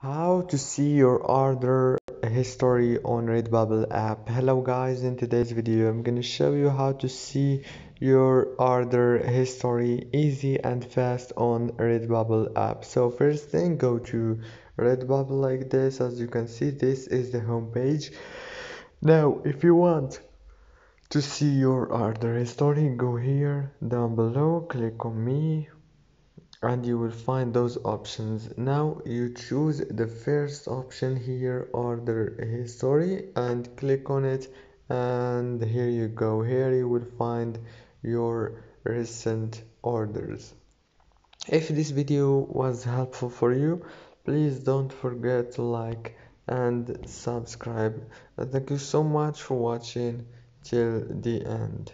How to see your order history on Redbubble app. Hello guys, in today's video I'm gonna show you how to see your order history easy and fast on Redbubble app. So first thing, go to Redbubble like this. As you can see, this is the home page. Now if you want to see your order history, go here down below, click on me, and you will find those options. Now you choose the first option here, order history, and click on it, and here you go. Here you will find your recent orders. If this video was helpful for you, please don't forget to like and subscribe, and thank you so much for watching till the end.